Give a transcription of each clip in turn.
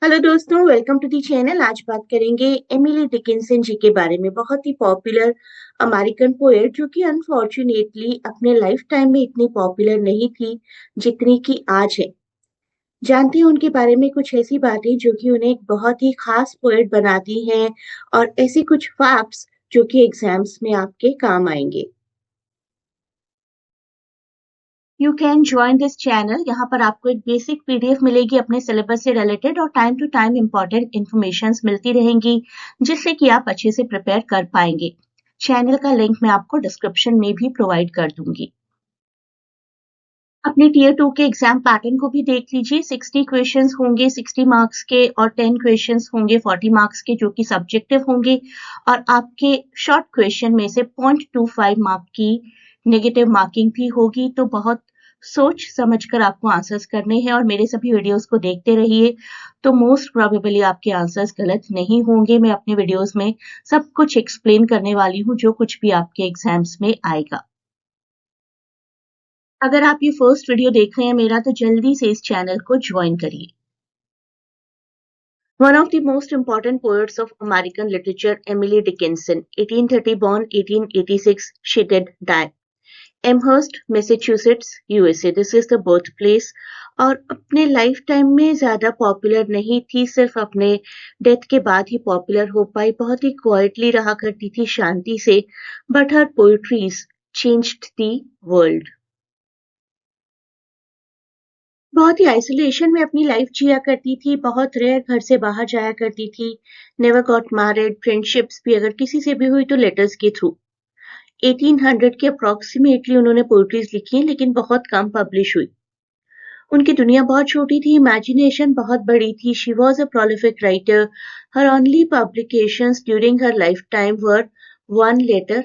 Hello दोस्तों, welcome to the channel. आज बात करेंगे एमिली डिकिंसन जी के बारे में। बहुत ही पॉपुलर अमेरिकन पोएट जो कि अनफॉर्चुनेटली अपने लाइफ टाइम में इतनी पॉपुलर नहीं थी जितनी कि आज है। जानते हैं उनके बारे में कुछ ऐसी बातें जो कि उन्हें एक बहुत ही खास पोएट बनाती हैं, और ऐसे कुछ फैक्ट्स जो कि एग्जाम्स में आपके काम आएंगे। You can join this channel. यहाँ पर आपको एक बेसिक पीडीएफ मिलेगी अपने सिलेबस से रिलेटेड, और time to time important information मिलती रहेंगी जिससे कि आप अच्छे से प्रिपेयर कर पाएंगे। चैनल का लिंक मैं आपको डिस्क्रिप्शन में भी प्रोवाइड कर दूंगी। अपने टीयर 2 के एग्जाम पैटर्न को भी देख लीजिए। 60 क्वेश्चंस होंगे 60 मार्क्स के, और 10 क्वेश्चंस होंगे 40 मार्क्स के जो कि सब्जेक्टिव होंगे, और आपके शॉर्ट क्वेश्चन में से 0.25 मार्क की नेगेटिव मार्किंग भी होगी। तो बहुत सोच समझकर आपको आंसर्स करने हैं, और मेरे सभी वीडियोस को देखते रहिए तो मोस्ट प्रोबेबली आपके आंसर्स गलत नहीं होंगे। मैं अपने वीडियोस में सब कुछ एक्सप्लेन करने वाली हूँ जो कुछ भी आपके एग्जाम्स में आएगा। अगर आप ये फर्स्ट वीडियो देख रहे हैं मेरा, तो जल्दी से इस चैनल को ज्वाइन करिए। One of the most important poets of American literature, Emily Dickinson, 1830 born, 1886, she did die. Amherst, Massachusetts, USA, this is the birth place. और अपने लाइफ टाइम में ज्यादा पॉपुलर नहीं थी, सिर्फ अपने डेथ के बाद ही पॉपुलर हो पाई। बहुत ही क्वाइटली रहा करती थी, शांति से, but her poetries changed the world. बहुत ही आइसोलेशन में अपनी लाइफ जिया करती थी, बहुत रेयर घर से बाहर जाया करती थी। नेवर गॉट मैरिड, फ्रेंडशिप्स भी अगर किसी से भी हुई तो लेटर्स के थ्रू। 1800 के अप्रॉक्सीमेटली उन्होंने पोइट्रीज लिखी हैं, लेकिन बहुत कम पब्लिश हुई। उनकी दुनिया बहुत छोटी थी, इमेजिनेशन बहुत बड़ी थी। She was a prolific writer. Her only publications during her lifetime were one letter,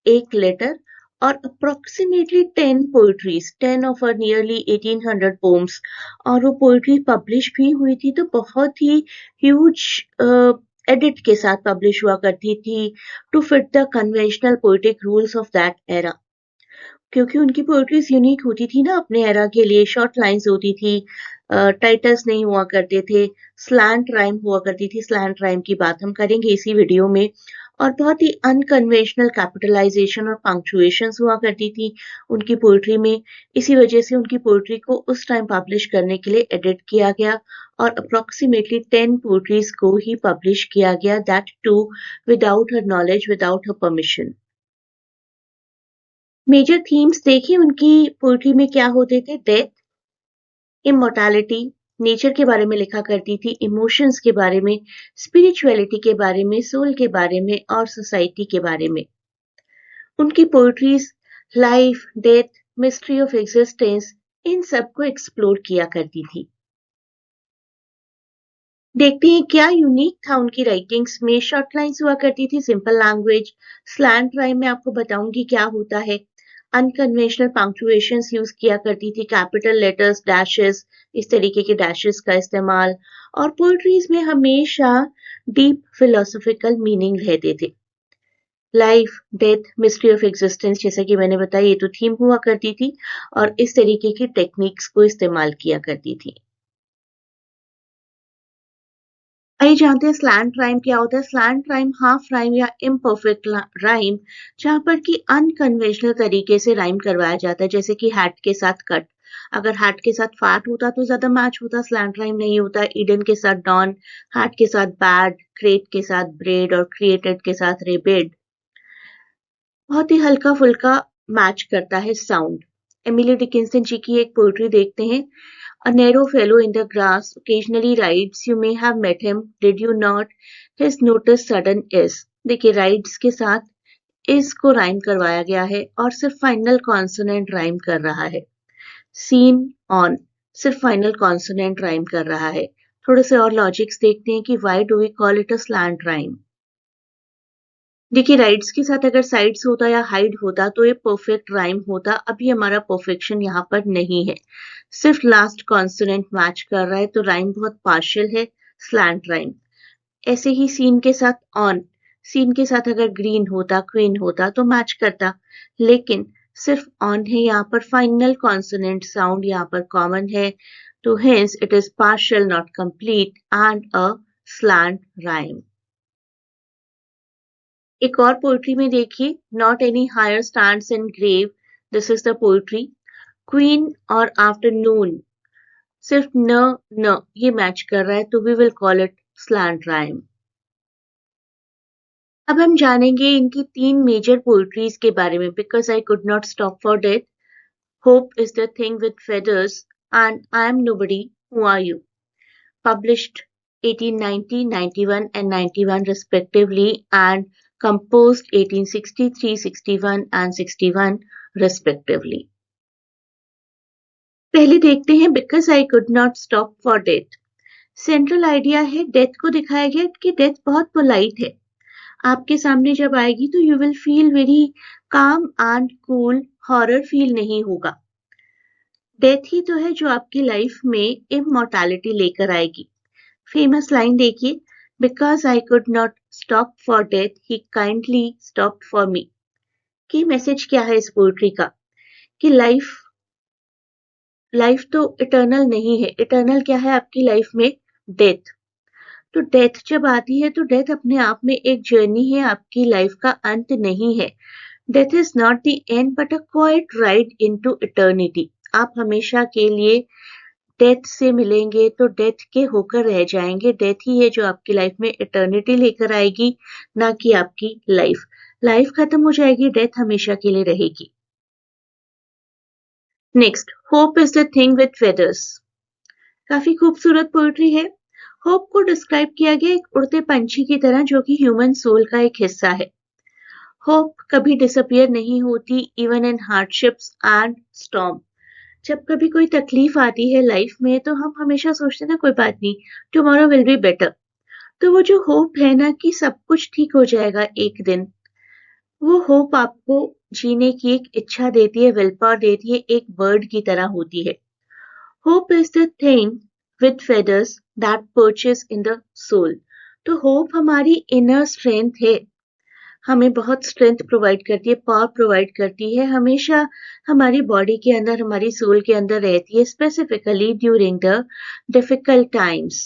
एक लेटर, और approximately 10 poetries, 10 of her nearly 1800 poems. और वो पोइट्री पब्लिश भी हुई थी तो बहुत ही ह्यूज एडिट के साथ पब्लिश हुआ करती थी, to fit the conventional poetic rules of that era. क्योंकि उनकी पोएट्रीज यूनिक होती थी ना अपने एरा के लिए। शॉर्ट लाइंस होती थी, टाइटल्स नहीं हुआ करते थे, स्लैंट राइम हुआ करती थी। स्लैंट राइम की बात हम करेंगे इसी वीडियो में। और बहुत ही अनकन्वेंशनल कैपिटलाइजेशन और पंक्चुएशन हुआ करती थी उनकी पोएट्री में। इसी वजह से उनकी पोएट्री को उस टाइम पब्लिश करने के लिए एडिट किया गया, और अप्रोक्सीमेटली 10 पोएट्रीज को ही पब्लिश किया गया, that too without her knowledge, without her permission. Major themes देखिए उनकी पोइट्री में क्या होते थे। डेथ, इमोर्टैलिटी, नेचर के बारे में लिखा करती थी, इमोशंस के बारे में, स्पिरिचुअलिटी के बारे में, सोल के बारे में, और सोसाइटी के बारे में। उनकी poetries life, death, mystery of existence, इन सब को एक्सप्लोर किया करती थी। देखते हैं क्या यूनिक था उनकी राइटिंग्स में। शॉर्ट लाइंस हुआ करती थी, सिंपल लैंग्वेज। स्लैंट राइम में आपको बताऊंगी क्या होता है। अनकन्वेंशनल पंक्चुएशंस यूज किया करती थी, कैपिटल लेटर्स, डैशेस, इस तरीके के डैशेस का इस्तेमाल। और पोएट्रीज में हमेशा डीप फिलोसॉफिकल मीनिंग रहते थे। Life, death, mystery of existence, जैसा कि मैंने बताया, ये तो थीम हुआ करती थी, और इस तरीके की टेक्निक्स को इस्तेमाल किया करती थी। आइए जानते हैं स्लैंट राइम क्या होता है। स्लैंट राइम हाफ राइम या इम्परफेक्ट राइम, जहां पर कि अनकन्वेंशनल तरीके से राइम करवाया जाता है, जैसे कि हैट के साथ कट। अगर हैट के साथ फैट होता तो ज्यादा मैच होता, स्लैंट राइम नहीं होता। ईडन के साथ डॉन, हैट के साथ बैड, क्रेट के साथ ब्रेड, और क्रिएटेड के साथ रेबेड। बहुत ही हल्का फुल्का मैच करता है साउंड। एमिली डिकिंसन जी की एक पोएट्री देखते हैं। A narrow fellow in the grass occasionally rides. You may have met him, did you not? His notice sudden is. देखिए rides के साथ is को राइम करवाया गया है, और सिर्फ फाइनल कॉन्सोनेंट राइम कर रहा है। सीन ऑन, सिर्फ फाइनल कॉन्सोनेंट राइम कर रहा है। थोड़े से और लॉजिक्स देखते हैं कि why do we call it a slant rhyme। देखिए राइट्स के साथ अगर साइड्स होता या हाइड होता तो ये परफेक्ट राइम होता। अभी हमारा परफेक्शन यहाँ पर नहीं है, सिर्फ लास्ट कॉन्सोनेंट मैच कर रहा है, तो राइम बहुत पार्शियल है, स्लैंट राइम। ऐसे ही सीन के साथ ऑन, सीन के साथ अगर ग्रीन होता, क्वीन होता तो मैच करता, लेकिन सिर्फ ऑन है। यहाँ पर फाइनल कॉन्सोनेंट साउंड यहाँ पर कॉमन है, तो hence it is partial not complete and a slant rhyme. एक और पोएट्री में देखिए, not any higher stands in grave, this is the poetry. Queen और afternoon, सिर्फ न ये मैच कर रहा है, तो we will call it slant rhyme. अब हम जानेंगे इनकी 3 मेजर पोएट्रीज के बारे में. Because I could not stop for death, Hope is the thing with feathers, and I am nobody, who are you? Published 1890, 91 and 91 respectively, and composed 1863, 61 and 61 respectively. पहले देखते हैं Because I could not stop for death. Central idea है, death को दिखाया गया कि death बहुत polite है. आपके सामने जब आएगी तो you will feel very calm and cool, horror feel नहीं होगा. डेथ ही तो है जो आपकी लाइफ में इमॉर्टैलिटी लेकर आएगी. फेमस लाइन देखिए, because I could not stop for death he kindly stop for me. की मैसेज क्या है इस पोएट्री का कि लाइफ तो इटर्नल नहीं है. इटर्नल क्या है आपकी लाइफ में? डेथ. तो डेथ जब आती है तो डेथ अपने आप में एक जर्नी है, आपकी लाइफ का अंत नहीं है. Death is not the end but a quite ride into eternity. आप हमेशा के लिए डेथ से मिलेंगे तो डेथ के होकर रह जाएंगे. डेथ ही है जो आपकी लाइफ में इटर्निटी लेकर आएगी, ना कि आपकी लाइफ. लाइफ खत्म हो जाएगी, डेथ हमेशा के लिए रहेगी. Next, hope is the thing with feathers. काफी खूबसूरत पोएट्री है. होप को डिस्क्राइब किया गया एक उड़ते पंछी की तरह जो कि ह्यूमन सोल का एक हिस्सा है. होप कभी डिसअपियर नहीं होती, even in hardships and storm. जब कभी कोई तकलीफ आती है लाइफ में तो हम हमेशा सोचते हैं ना कोई बात नहीं, टुमारो विल बी बेटर. तो वो जो होप है ना कि सब कुछ ठीक हो जाएगा एक दिन, वो होप आपको जीने की एक इच्छा देती है, विल पावर देती है, एक बर्ड की तरह होती है. Hope is the thing with feathers that perches in the soul. तो होप हमारी इनर स्ट्रेंथ है, हमें बहुत स्ट्रेंथ प्रोवाइड करती है, पावर प्रोवाइड करती है, हमेशा हमारी बॉडी के अंदर, हमारी सोल के अंदर रहती है, specifically during the difficult times.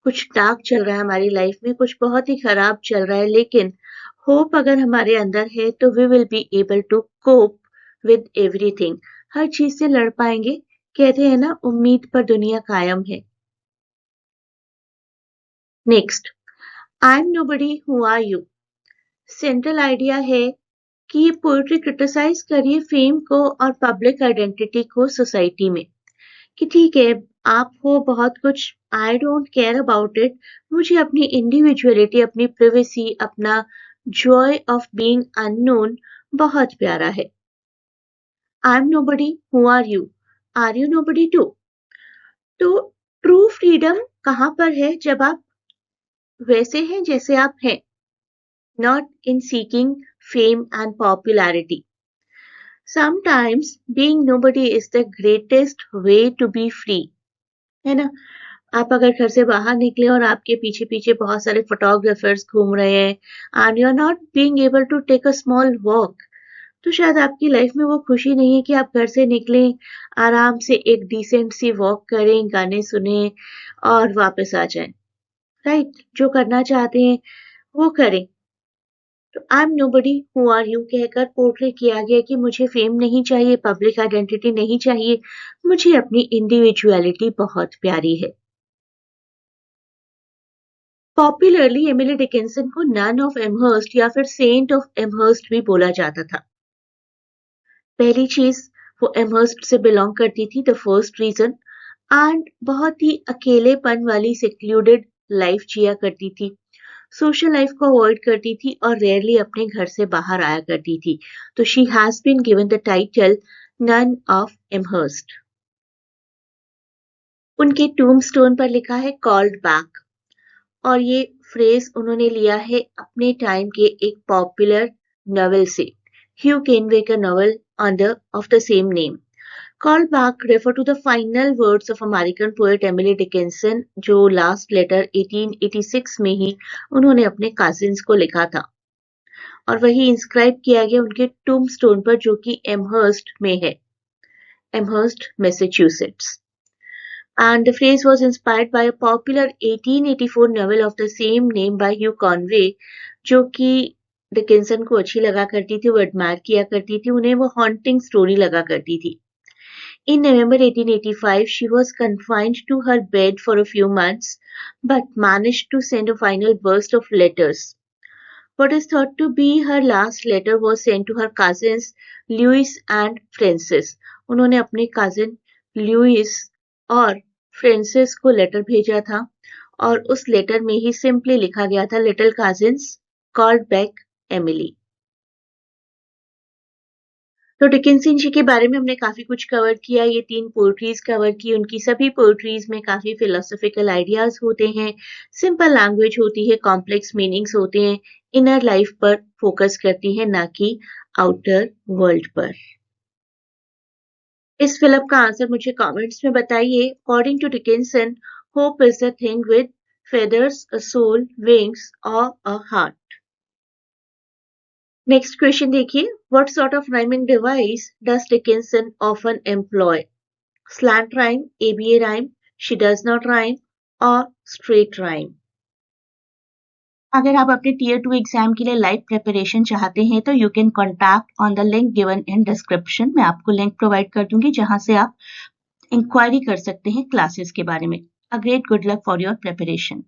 कुछ डार्क चल रहा है हमारी लाइफ में, कुछ बहुत ही खराब चल रहा है, लेकिन होप अगर हमारे अंदर है तो we will be able to cope with everything. हर चीज से लड़ पाएंगे. कहते हैं ना, उम्मीद पर दुनिया कायम है. Next, I am nobody, who are you. Central idea है कि ये पोएट्री क्रिटिसाइज करिए फेम को और पब्लिक आइडेंटिटी को सोसाइटी में, कि ठीक है आप हो बहुत कुछ, I don't care about it. मुझे अपनी इंडिविजुअलिटी, अपनी प्रिवेसी, अपना जॉय ऑफ बीइंग अननोन बहुत प्यारा है. I am nobody, who are you. Are you nobody too. तो ट्रू फ्रीडम कहां पर है? जब आप वैसे हैं जैसे आप हैं, not in seeking fame and popularity. Sometimes being nobody is the greatest way to be free. है ना? आप अगर घर से बाहर निकले और आपके पीछे पीछे बहुत सारे फोटोग्राफर्स घूम रहे हैं and you're not being able to take a small walk, तो शायद आपकी लाइफ में वो खुशी नहीं है कि आप घर से निकलें, आराम से एक डिसेंट सी वॉक करें, गाने सुने और वापस आ जाएं. राइट? जो करना चाहते हैं वो करें. तो I am nobody, who are you कहकर पोर्ट्रे किया गया कि मुझे फेम नहीं चाहिए, पब्लिक आइडेंटिटी नहीं चाहिए, मुझे अपनी इंडिविजुअलिटी बहुत प्यारी है. पॉपुलरली एमिली डिकिंसन को नन ऑफ एमहर्स्ट या फिर सेंट ऑफ एमहर्स्ट भी बोला जाता था. पहली चीज, वो एमहर्स्ट से बिलोंग करती थी, द फर्स्ट रीजन. एंड बहुत ही अकेलेपन वाली सिक्लूडेड लाइफ जिया करती थी, सोशल लाइफ को अवॉइड करती थी और रेयरली अपने घर से बाहर आया करती थी. तो she has been given the title nun of Amherst. उनके टूम्बस्टोन पर लिखा है कॉल्ड बैक, और ये फ्रेज उन्होंने लिया है अपने टाइम के एक पॉपुलर नॉवेल से, ह्यू केनवे का novel of the same name. Called back refer to the final words of American poet Emily Dickinson, जो लास्ट लेटर 1886 में ही उन्होंने अपने काजिन्स को लिखा था, और वही इंस्क्राइब किया गया उनके टूम्बस्टोन पर जो कि एमहर्स्ट में है, Amherst Massachusetts. And the phrase was inspired by a popular 1884 novel of the same name by Hugh Conway, जो कि डिकिंसन को अच्छी लगा करती थी, वो एडमायर किया करती थी, उन्हें वो हॉन्टिंग स्टोरी लगा करती थी. In November 1885, she was confined to her bed for a few months, but managed to send a final burst of letters. What is thought to be her last letter was sent to her cousins Louis and Francis. उन्होंने अपने cousin Louis और Francis को letter भेजा था और उस letter में ही simply लिखा गया था little cousins called back Emily. तो डिकिंसन जी के बारे में हमने काफी कुछ कवर किया. ये 3 पोएट्रीज कवर की. उनकी सभी पोएट्रीज में काफी फिलोसॉफिकल आइडियाज होते हैं, सिंपल लैंग्वेज होती है, कॉम्प्लेक्स मीनिंग्स होते हैं, इनर लाइफ पर फोकस करती है, ना कि आउटर वर्ल्ड पर. इस फिल्म का आंसर मुझे कमेंट्स में बताइए. According to Dickinson, hope is the thing with feathers, a soul, wings or a heart. Next question देखिए. What sort of rhyming device does Dickinson often employ? Slant rhyme, ABA rhyme, she does not rhyme और straight rhyme. अगर आप अपने tier 2 exam के लिए live preparation चाहते हैं तो you can contact on the link given in description. मैं आपको लिंक प्रोवाइड कर दूंगी जहां से आप इंक्वायरी कर सकते हैं क्लासेस के बारे में. A great good luck for your preparation.